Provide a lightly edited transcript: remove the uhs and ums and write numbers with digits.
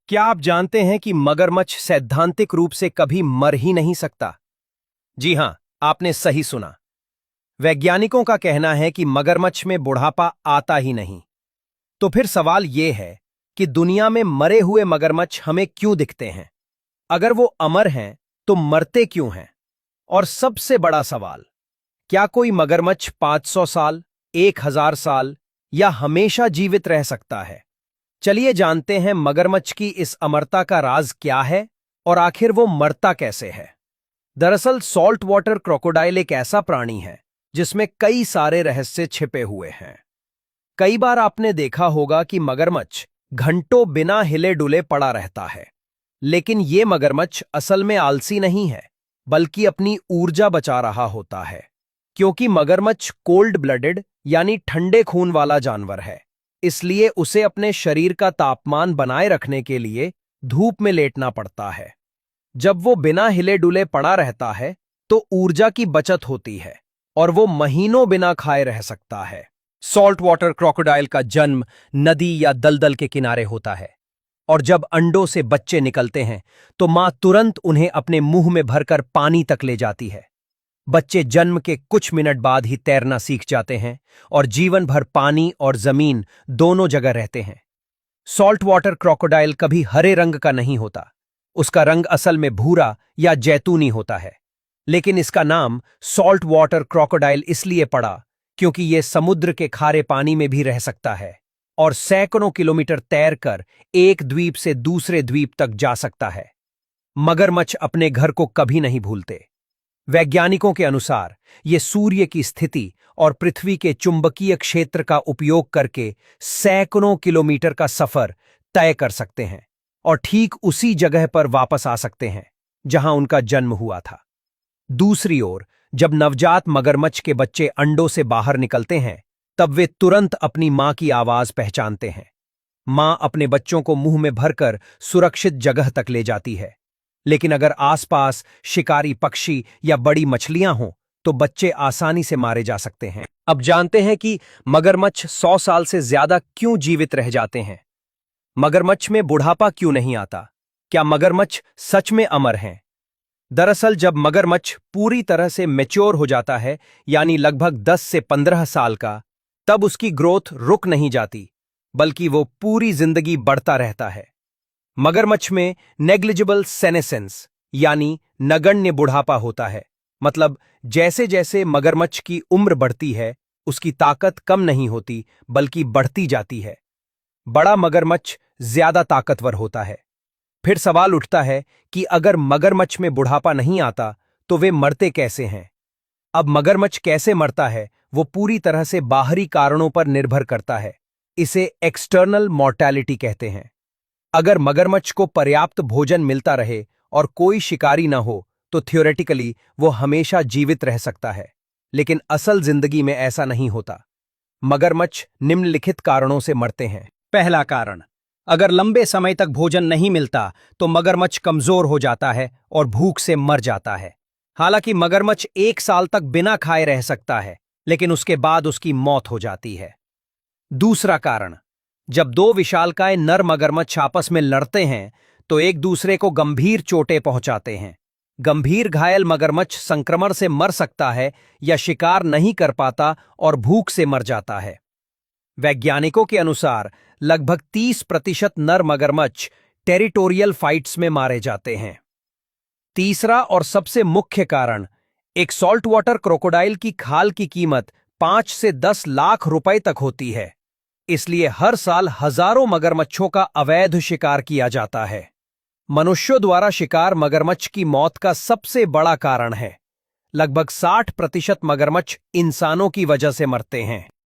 क्या आप जानते हैं कि मगरमच्छ सैद्धांतिक रूप से कभी मर ही नहीं सकता? जी हां, आपने सही सुना। वैज्ञानिकों का कहना है कि मगरमच्छ में बुढ़ापा आता ही नहीं। तो फिर सवाल यह है कि दुनिया में मरे हुए मगरमच्छ हमें क्यों दिखते हैं? अगर वो अमर हैं, तो मरते क्यों हैं? और सबसे बड़ा सवाल, क्या कोई मगरमच्छ 500 साल, 1000 साल या हमेशा जीवित रह सकता है? चलिए जानते हैं मगरमच्छ की इस अमरता का राज क्या है और आखिर वो मरता कैसे है। दरअसल सॉल्ट वाटर क्रोकोडाइल एक ऐसा प्राणी है जिसमें कई सारे रहस्य छिपे हुए हैं। कई बार आपने देखा होगा कि मगरमच्छ घंटों बिना हिले डुले पड़ा रहता है, लेकिन ये मगरमच्छ असल में आलसी नहीं है, बल्कि अपनी ऊर्जा बचा रहा होता है। क्योंकि मगरमच्छ कोल्ड ब्लडेड यानी ठंडे खून वाला जानवर है, इसलिए उसे अपने शरीर का तापमान बनाए रखने के लिए धूप में लेटना पड़ता है। जब वो बिना हिले डुले पड़ा रहता है, तो ऊर्जा की बचत होती है और वो महीनों बिना खाए रह सकता है। सॉल्ट वाटर क्रोकोडाइल का जन्म नदी या दलदल के किनारे होता है, और जब अंडों से बच्चे निकलते हैं, तो मां तुरंत उन्हें अपने मुंह में भरकर पानी तक ले जाती है। बच्चे जन्म के कुछ मिनट बाद ही तैरना सीख जाते हैं और जीवन भर पानी और जमीन दोनों जगह रहते हैं। सॉल्ट वाटर क्रोकोडाइल कभी हरे रंग का नहीं होता, उसका रंग असल में भूरा या जैतूनी होता है। लेकिन इसका नाम सॉल्ट वाटर क्रोकोडाइल इसलिए पड़ा क्योंकि यह समुद्र के खारे पानी में भी रह सकता है और सैकड़ों किलोमीटर तैरकर एक द्वीप से दूसरे द्वीप तक जा सकता है। मगरमच्छ अपने घर को कभी नहीं भूलते। वैज्ञानिकों के अनुसार ये सूर्य की स्थिति और पृथ्वी के चुंबकीय क्षेत्र का उपयोग करके सैकड़ों किलोमीटर का सफर तय कर सकते हैं और ठीक उसी जगह पर वापस आ सकते हैं जहां उनका जन्म हुआ था। दूसरी ओर, जब नवजात मगरमच्छ के बच्चे अंडों से बाहर निकलते हैं, तब वे तुरंत अपनी मां की आवाज पहचानते हैं। मां अपने बच्चों को मुंह में भरकर सुरक्षित जगह तक ले जाती है। लेकिन अगर आसपास शिकारी पक्षी या बड़ी मछलियां हों, तो बच्चे आसानी से मारे जा सकते हैं। अब जानते हैं कि मगरमच्छ 100 साल से ज्यादा क्यों जीवित रह जाते हैं। मगरमच्छ में बुढ़ापा क्यों नहीं आता? क्या मगरमच्छ सच में अमर हैं? दरअसल जब मगरमच्छ पूरी तरह से मैच्योर हो जाता है, यानी लगभग 10 से 15 साल का, तब उसकी ग्रोथ रुक नहीं जाती, बल्कि वो पूरी जिंदगी बढ़ता रहता है। मगरमच्छ में नेग्लिजिबल सेनेसेंस यानी नगण्य बुढ़ापा होता है। मतलब जैसे जैसे मगरमच्छ की उम्र बढ़ती है, उसकी ताकत कम नहीं होती, बल्कि बढ़ती जाती है। बड़ा मगरमच्छ ज्यादा ताकतवर होता है। फिर सवाल उठता है कि अगर मगरमच्छ में बुढ़ापा नहीं आता, तो वे मरते कैसे हैं? अब मगरमच्छ कैसे मरता है, वो पूरी तरह से बाहरी कारणों पर निर्भर करता है। इसे एक्सटर्नल मॉर्टैलिटी कहते हैं। अगर मगरमच्छ को पर्याप्त भोजन मिलता रहे और कोई शिकारी न हो, तो थ्योरेटिकली वो हमेशा जीवित रह सकता है। लेकिन असल जिंदगी में ऐसा नहीं होता। मगरमच्छ निम्नलिखित कारणों से मरते हैं। पहला कारण, अगर लंबे समय तक भोजन नहीं मिलता, तो मगरमच्छ कमजोर हो जाता है और भूख से मर जाता है। हालांकि मगरमच्छ 1 साल तक बिना खाए रह सकता है, लेकिन उसके बाद उसकी मौत हो जाती है। दूसरा कारण, जब दो विशालकाय नर मगरमच्छ आपस में लड़ते हैं, तो एक दूसरे को गंभीर चोटें पहुंचाते हैं। गंभीर घायल मगरमच्छ संक्रमण से मर सकता है या शिकार नहीं कर पाता और भूख से मर जाता है। वैज्ञानिकों के अनुसार लगभग 30% नर मगरमच्छ टेरिटोरियल फाइट्स में मारे जाते हैं। तीसरा और सबसे मुख्य कारण, एक सॉल्ट वाटर क्रोकोडाइल की खाल की कीमत 5 से 10 लाख रुपए तक होती है। इसलिए हर साल हजारों मगरमच्छों का अवैध शिकार किया जाता है। मनुष्यों द्वारा शिकार मगरमच्छ की मौत का सबसे बड़ा कारण है। लगभग 60% मगरमच्छ इंसानों की वजह से मरते हैं।